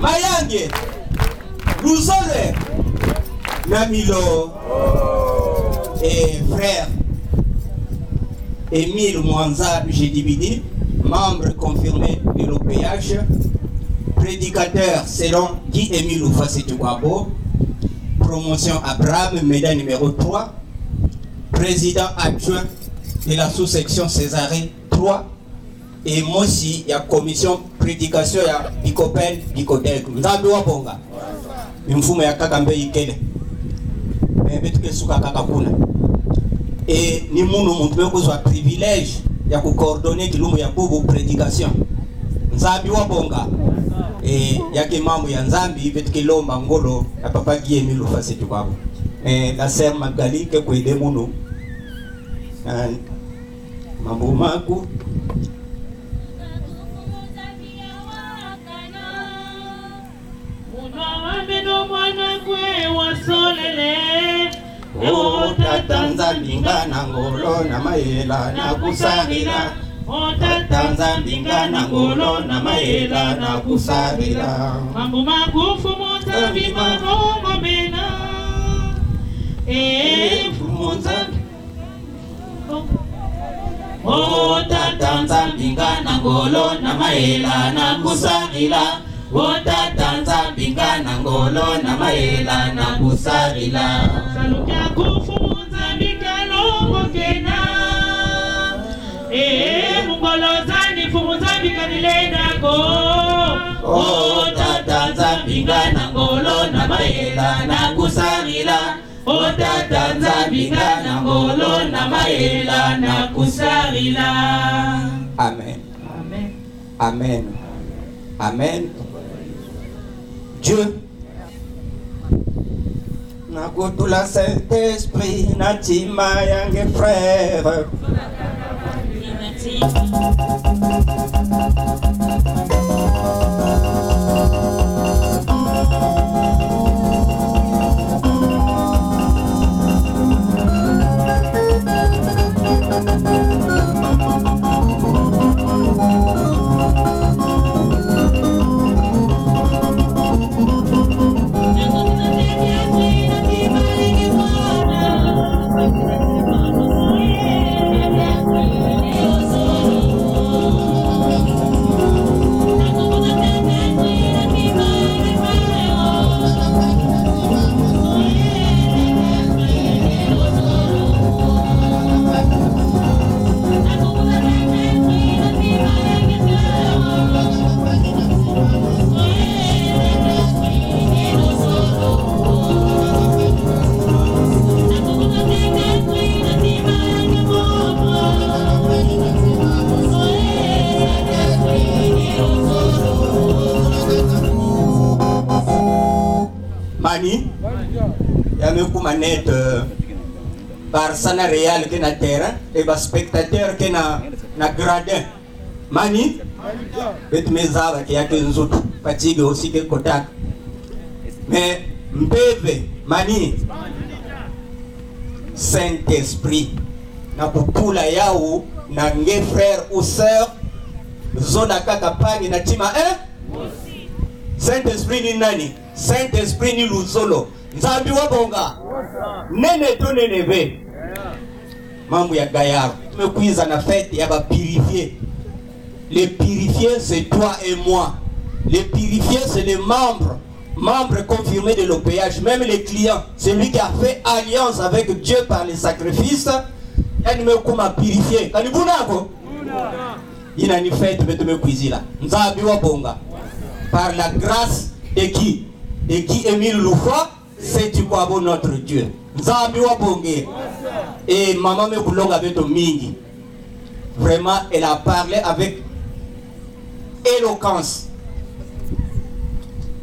Mayange, Louzole, Namilo et frère Émile Mwanza Gédibidi, membre confirmé de l'OPH, prédicateur selon Guy Émile Oufassi-Toukwabo, promotion Abraham, médaille numéro 3, président adjoint de la sous-section Césarée 3, et moi aussi, il y a commission prédication, il y a Bicopel, Bicodec. Nous avons un bon gars. Il me faut que je ikele. Mais je vais vous et nous avons un privilège de coordonner la prédication. Nous avons un bon gars. Et il y a des membres de Nzambi, il y a des Mangolo, il y a Papa Guy Émile Oufassi-Toukwabo. Et la sœur Magali, qui est aidé mon nom. Mambo Maku. O tata Nzambinga na ngolo na mayela na kusabila. O tata Nzambinga na ngolo na mayela na kusabila. Mambo makufu Nzambi marongo mena. Nzambi. O tata Nzambinga na ngolo na mayela na kusabila. O tata Nzambinga na ngolo na mayela na kusabila. Salukia kufu Nzambi kalongo kena. Mungolo zani fu Nzambi kanilena ko. O tata Nzambinga na ngolo na mayela na kusabila. O tata Nzambinga na ngolo na mayela na kusabila. Amen. Amen. Amen. Amen. Dieu, na kutula Saint-Esprit, na tima yange frère. Mani, il y a même manette par sana réal qui na terrain et par spectateur qui na gradin. Mani, bet mezava qui a que nous autres fatigue aussi que contact. Mais mbebe mani Saint-Esprit na pupula yao na nge frère ou sœur zona kaka pani na tima Saint-Esprit ni nani? Saint-Esprit ni Luzolo. Nzambi wabonga. Nene to neneve. Mambo ya Gayaro. Tumekuiza na fête ya ba purifier. Les purifiés c'est toi et moi. Les purifiés c'est les membres confirmés de l'OPH, même les clients. C'est lui qui a fait alliance avec Dieu par les sacrifices. Et nous kuma purifier. Kanibunako. Ina ni fête betume kuizila. Nzambi wabonga. Par la grâce de qui? De Guy Émile Oufassi-Toukwabo notre Dieu. Nzambi wabonge. Et maman me boulonga beto mingi. Vraiment, elle a parlé avec éloquence.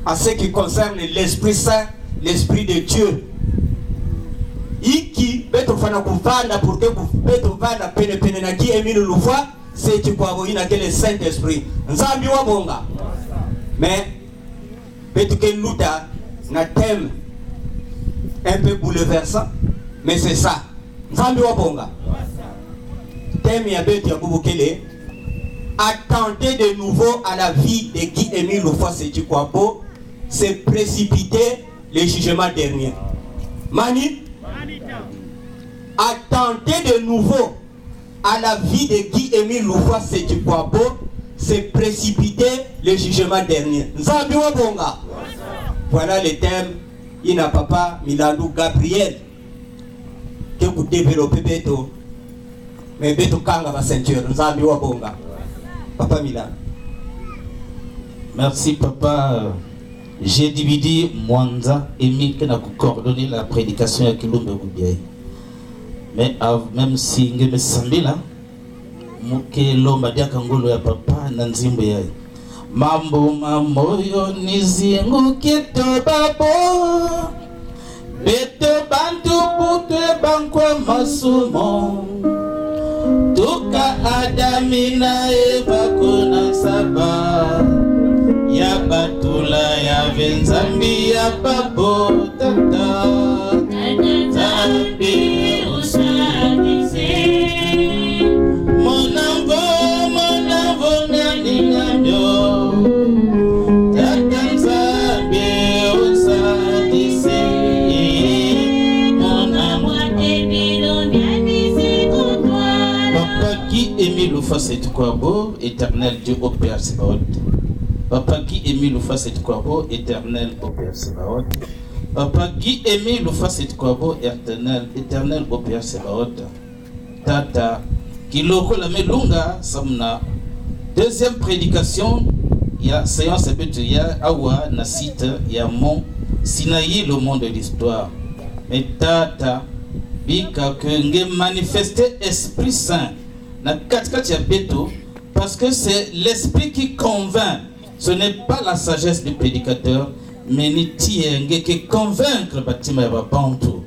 En ce qui concerne l'Esprit Saint, l'Esprit de Dieu. Iki beto fana kuvana pour que beto vana pene na Guy Émile Oufassi-Toukwabo ina que le Saint-Esprit. Nzambi wabonga. Mais peut-être que nous na thème un peu bouleversant, mais c'est ça. Nzambi wabonga. Thème ya betu ya Boubokele. Attendez de nouveau à la vie de Guy Émile Oufassi-Toukwabo c'est précipiter le jugement dernier. Mani, attenter de nouveau à la vie de Guy-Émile Loufa Sétikwabo, c'est précipiter le jugement dernier. Nzambi wa bonga. Voilà le thème. Il n'a papa Milandou Gabriel que vous développez Beto. Mais Beto Kanga va ceinture. Nzambi wa bonga. Papa Milan. Merci papa. J'ai divisé Mwanza et Mike n'a coordonné la prédication à Kilombe Boubiaï. Mais même si je me semble là, Mouké Lomba Diakangolo ya papa Nanzimbo ya Mambo Mamoyo Nizingu Kito Babo Beto Bantu Putwe Bankwa Masumo Tuka Adamina Eva Kuna Saba Ya Batula Ya Venzambi Ya Babo Tata Zambi Usadise Mon envol Nani Namyo Tata Zambi Usadise Mon amour Debilo Bianisi Koutoua Papa Guy-Émile Loufa Sétikwabo, éternel Dieu au Père Sébaoth. Papa Guy-Émile Loufa Sétikwabo, éternel au Père Sébaoth. Papa Guy-Émile Loufa Sétikwabo, éternel au Père Sébaoth. Tata Kiloko la Melunga Samna. Deuxième prédication, il y a séance il y a Awa Nasit, il y a Mont Sinaï, le monde de l'histoire. Mais Tata Bika que nge manifester Esprit Saint na katikati ya Beto, parce que c'est l'esprit qui convainc. Ce n'est pas la sagesse du prédicateur, mais ni tienge qui convaincre Batima ya Babantu.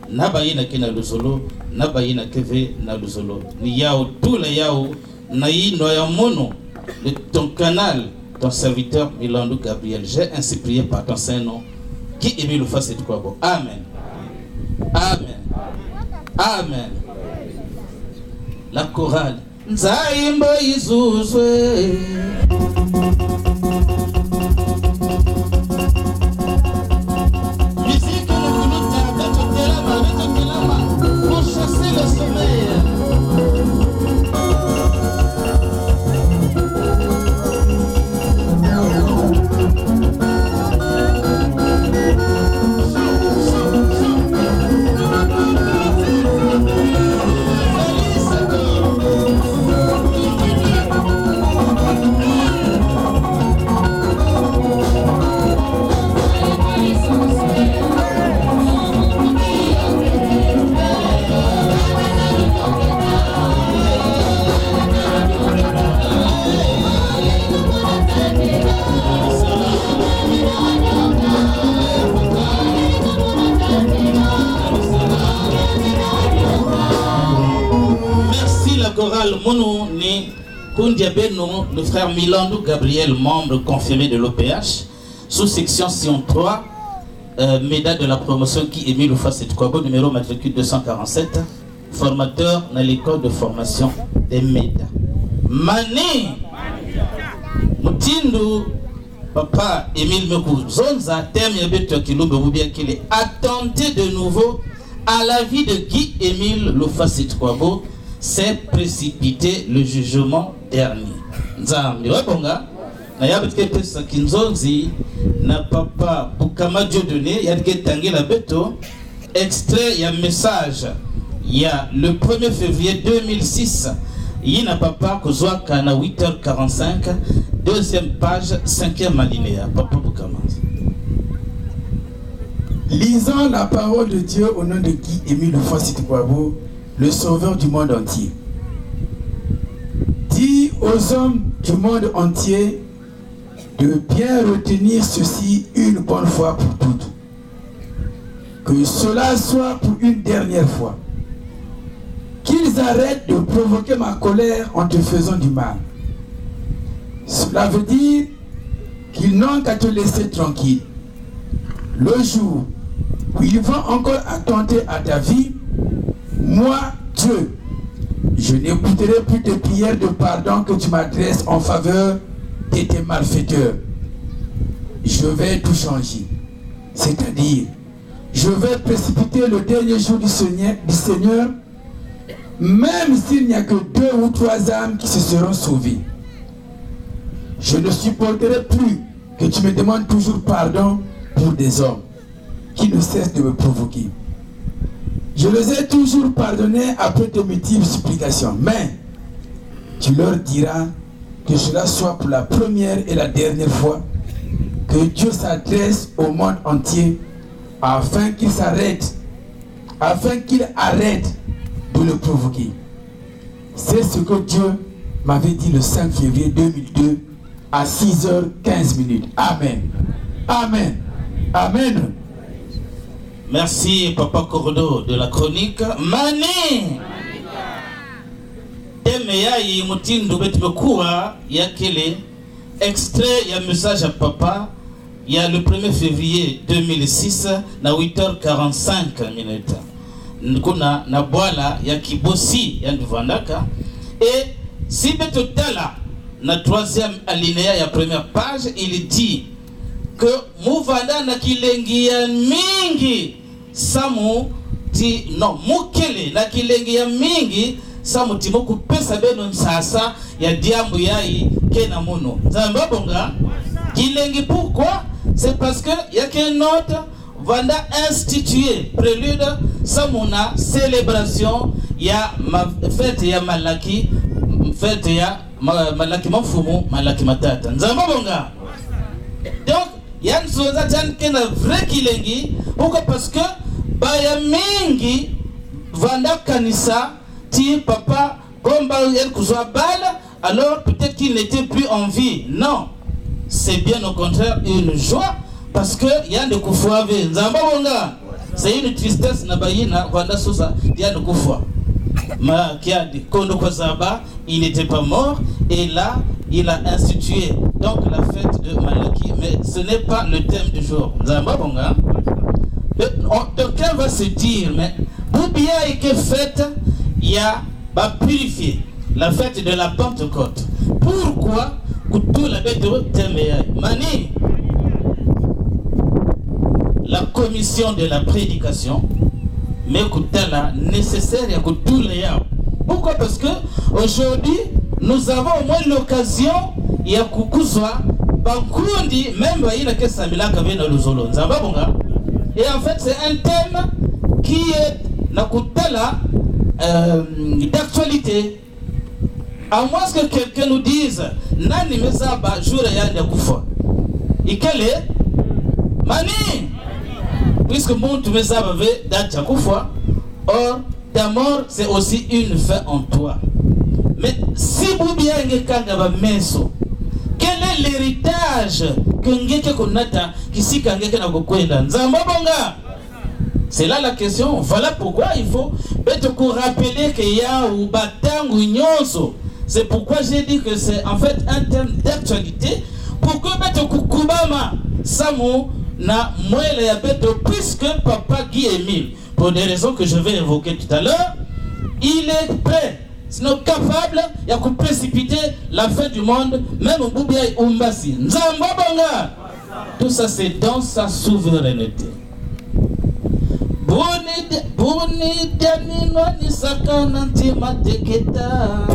Nabayi na kina luzolo, nabayi na keve na luzolo. Ni yao tout la yao na yi no ya mono de ton canal, ton serviteur Milandou Gabriel. J'ai ainsi prié par ton saint nom, qui Émile Loufa Sétikwabo. Amen. Amen. Amen. La chorale. Nzaimbo izuzwe. Musique le pour chasser le sommeil. Mono ni Kundiabeno, le frère Milandou Gabriel, membre confirmé de l'OPH, sous-section Sion 3, médaille de la promotion qui Émile Loufa Sétikwabo, numéro matricule 247, formateur dans l'école de formation des MEDA. Mani Moutindu, papa Émile Mekou, Zonza, thème Yabeto Kilombe Boubia qu'il est attenté de nouveau à la vie de Guy-Émile Loufa Sétikwabo. C'est précipiter le jugement dernier. Nzambi wabonga na yabitke pesa kinzonzi na papa Bukama Dieudonné yadike tangela beto extrait ya message ya le 1er février 2006 yina papa kozwaka na 8h45 deuxième page 5e alinéa papa Bukama. Lisons la parole de Dieu au nom de Guy-Émile Loufa Sétikwabo, le sauveur du monde entier. Dis aux hommes du monde entier de bien retenir ceci une bonne fois pour toutes. Que cela soit pour une dernière fois. Qu'ils arrêtent de provoquer ma colère en te faisant du mal. Cela veut dire qu'ils n'ont qu'à te laisser tranquille. Le jour où ils vont encore attenter à ta vie, moi, Dieu, je n'écouterai plus tes prières de pardon que tu m'adresses en faveur de tes malfaiteurs. je vais tout changer. C'est-à-dire, je vais précipiter le dernier jour du Seigneur, même s'il n'y a que 2 ou 3 âmes qui se seront sauvées. Je ne supporterai plus que tu me demandes toujours pardon pour des hommes qui ne cessent de me provoquer. Je les ai toujours pardonnés après de multiples supplications, mais tu leur diras que cela soit pour la première et la dernière fois que Dieu s'adresse au monde entier afin qu'il arrête de le provoquer. C'est ce que Dieu m'avait dit le 5 février 2002 à 6h15. Amen. Amen. Amen. Merci Papa Cordo de la chronique. Mani Temeya yi mutindu betumekuwa yakele extrait ya message à papa. Il y a le 1er février 2006 na 8h45. Kuna na bwala ya kibosi ya nduvandaka. Et si betotala na 3e alinéa ya première page, il dit que Mouvanda na kilengi ya mingi samu ti no mukele na kilengi ya mingi samu ti moku pesa beno nsasa ya diambu yai kena muno. Zamba bonga kilengi pourquoi? C'est parce que y a qu'un autre Vanda institué prélude samuna célébration ya fête ya malaki fête ya malaki mafumu malaki matata. Nzamba bonga. Donc yan soza tan kena vrai kilengi pourquoi? Parce que baya mingi Vanda kanisa ti papa bomba yen kuzwa bala, alors peut-être qu'il n'était plus en vie. Non. C'est bien au contraire une joie parce que Yann de Koufouave, c'est une tristesse nabayina Vanda Sosa Yann de Koufoua. Ma qui a dit Kondo Kwazaba, il n'était pas mort et là il a institué donc la fête de Malaki, mais ce n'est pas le thème du jour. Zamba Bonga. Quelqu'un va se dire, mais Boubia et que fête, il y a purifié la fête de la Pentecôte. Pourquoi? Mani, la commission de la prédication, mais la nécessaire à tout les. Pourquoi? Parce que aujourd'hui nous avons au moins l'occasion ya kukuzwa bakundi même il a que Samila Kavena Luzolo. Et en fait c'est un thème qui est d'actualité. À moins que quelqu'un nous dise Nani Mesaba Jura Yanda Koufa. Et quel est Mani? Puisque mon tu Mesaba veut d'Acha Koufa. Or, ta mort c'est aussi une fin en toi. Mais si vous bien Kangaba Meso, quel est l'héritage que Ngeke Konata qui si Kangeke na Kokwenda? Nzambabonga. C'est là la question. Voilà pourquoi il faut peut-être rappeler qu'il y a ou Batangu Nyonso. C'est pourquoi j'ai dit que c'est en fait un thème d'actualité. Pourquoi peut-être Kubama Samu na Mwele ya Beto, puisque Papa Guy Émile, pour des raisons que je vais évoquer tout à l'heure, il est prêt, sinon capable, il a précipiter la fin du monde, même au Boubia et Umbasi. Nzambabonga. Tout ça c'est dans sa souveraineté. Boni Danino ni sakana ntima teketa.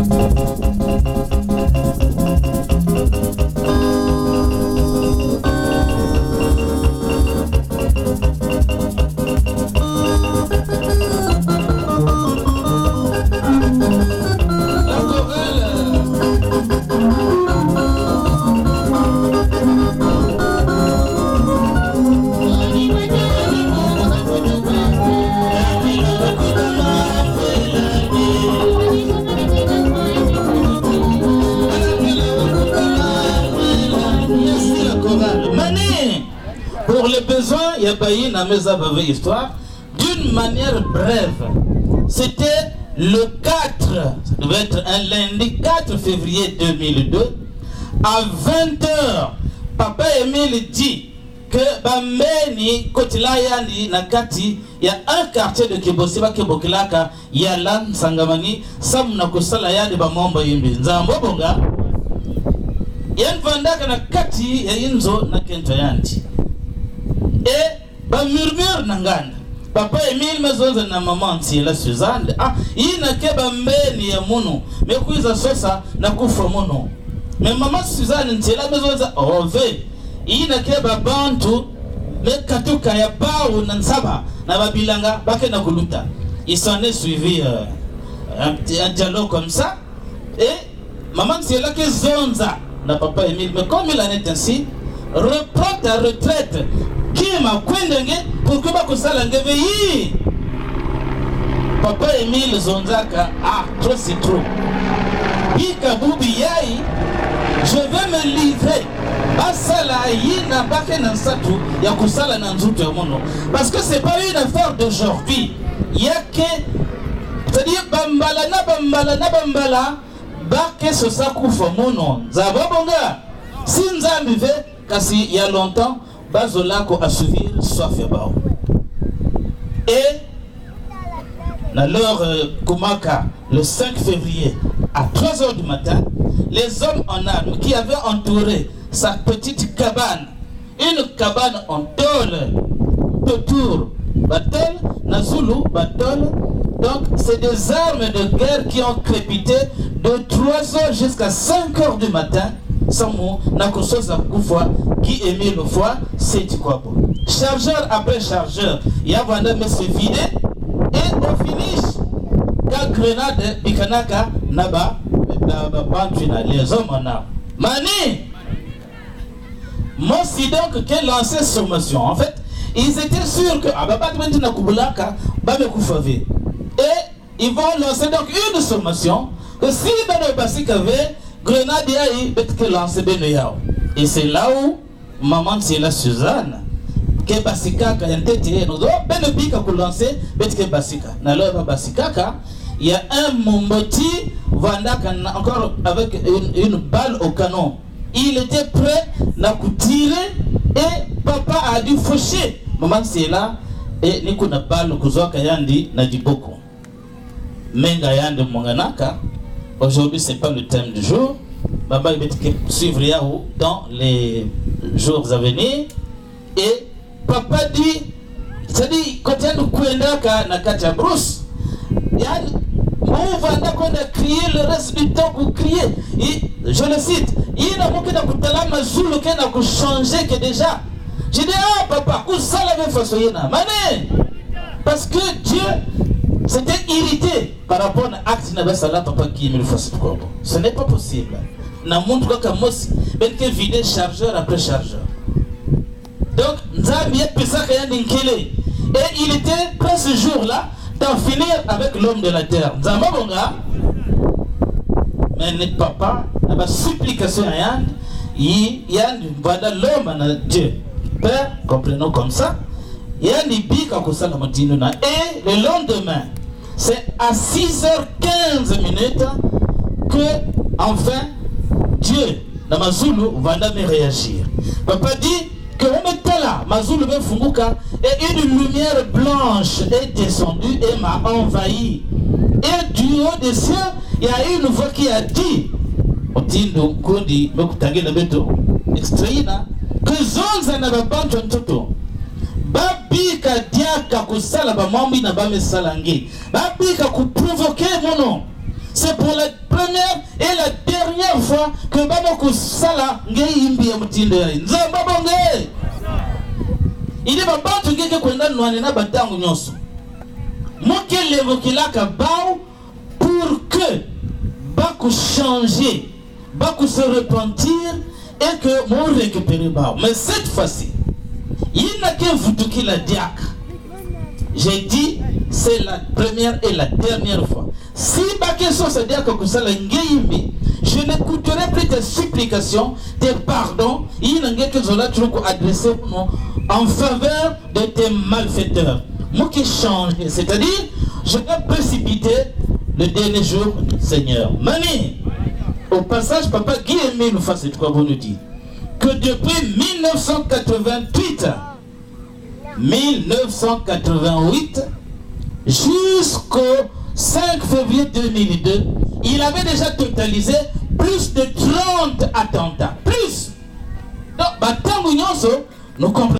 Pour les besoins, il y a bailli dans mes aveux histoire d'une manière brève. C'était le 4, ça devait être un lundi 4 février 2002, à 20h. Papa Émile dit que Bambeni, Kotilayani, Nakati, il y a un quartier de Kibosiba, Kibokilaka, Yalan, Sangamani, Sam Nakosala, de Bamomba Yimbi, Nzambobonga. yan vandaka na kati ya inzo na kento yanti ba murmure na nganda papa Emile mezonza na mama Ntiela Suzanne ina keba mbeni ya muno mekuiza sosa na kufa muno me mama Suzanne Ntiela mezonza ove ina keba bantu mekatuka ya bao na nsaba na babilanga bake na kuluta. Ils s'en est suivi un dialogue comme ça et maman Ntiela que zonza na papa Emile, mais comme il en est ainsi, reprends ta retraite qui m'a kwendenge pour que bakosala ngevei. Papa Emile zonzaka trop c'est trop. Bika bubi yai, je vais me livrer. Basala yina bake na nsatu ya kusala na nzuto ya mono. Parce que c'est pas une affaire d'aujourd'hui. Yake c'est-à-dire bambala na bambala bake sosa kufa mono. Zababonga si nzambi ve kasi il y a longtemps bazolako assouvir soif ya bao. Et alors Kumaka le 5 février à 3h du matin, les hommes en armes qui avaient entouré sa petite cabane, une cabane en tôle, autour battle, Nazulu battle. Donc c'est des armes de guerre qui ont crépité de 3h jusqu'à 5h du matin. Samo nakosoza kufa qui aimait le foie, c'est quoi bon. Chargeur après chargeur, il y a vendé mais se vider et au finish la grenade bikanaka naba bantuna les hommes en armes. Mani moi si donc qu'elle lançait sommation. En fait, ils étaient sûrs que et ils vont lancer donc une sommation que si Beno Basik avait grenade que lancer Benoyao. Et c'est là où maman Ntiela Suzanne que Basika ka yantete no do Beno Bika ko lancer que Basika. Na lo Basika il y a un Momboti Vandaka encore avec une balle au canon. Il était prêt à tirer et papa a dû faucher. Maman Ntiela et niko na balle kuzoka yandi na diboko. Menga yandi monganaka. Aujourd'hui c'est pas le thème du jour. Baba il va suivre Yahoo dans les jours à venir. Et papa dit, c'est-à-dire quand il y a kuendaka na katia Bruce, yani Mouvanda qu'on a crié le reste du temps pour crier. Je le cite. Il n'a pas de kutalama zulu qui n'a pas changé que déjà. J'ai dit papa, où ça la même façon mané. Parce que Dieu s'était irrité par rapport à l'acte de Nabassala papa qui me le fasse quoi. Ce n'est pas possible. Na montre quoi comme moi, ben que vider chargeur après chargeur. Donc Nzambi est pesé qu'il y a ninkele. Et il était prêt ce jour-là d'en finir avec l'homme de la terre. Nzambabonga, mais n'est papa, n'a pas supplication à Yann, Yann va l'homme à Dieu. Père, comprenons comme ça. Yann y pique à Kosala Matinuna. Et le lendemain, c'est à 6h15 minutes que, enfin, Dieu, dans Mazulu, va me réagir. Papa dit que on était là, Mazulu ben Funguka, et une lumière blanche est descendue et m'a envahi. Et du haut des cieux, il y a une voix qui a dit, Otindo Kondi, Mokutagi Nabeto, extraïna, que Zonza n'a pas Toto. Babika diaka kusala ba mambi na ba mesalangi. Babika ku provoquer mon nom. C'est pour la première et la dernière fois que baba kusala ngei imbi ya mutindo ya nzamba bonge. Il est pas tout que kwenda nwane na batangu nyonso. Moke levokilaka bao pour que baku changer, baku se repentir et que mon récupérer bao. Mais cette fois-ci il n'a qu'un foutu la diacre. J'ai dit, c'est la première et la dernière fois. Si Bakeso se diacre que ça je n'écouterai plus tes supplications, tes pardons, il n'a que cela adressé en faveur de tes malfaiteurs. Moi qui change, c'est-à-dire, je vais précipiter le dernier jour, Seigneur. Mani, au passage, papa Guy Aimé nous fasse quoi vous nous dit que depuis 1988 jusqu'au 5 février 2002, il avait déjà totalisé plus de 30 attentats. Plus. Donc, nous comprenons.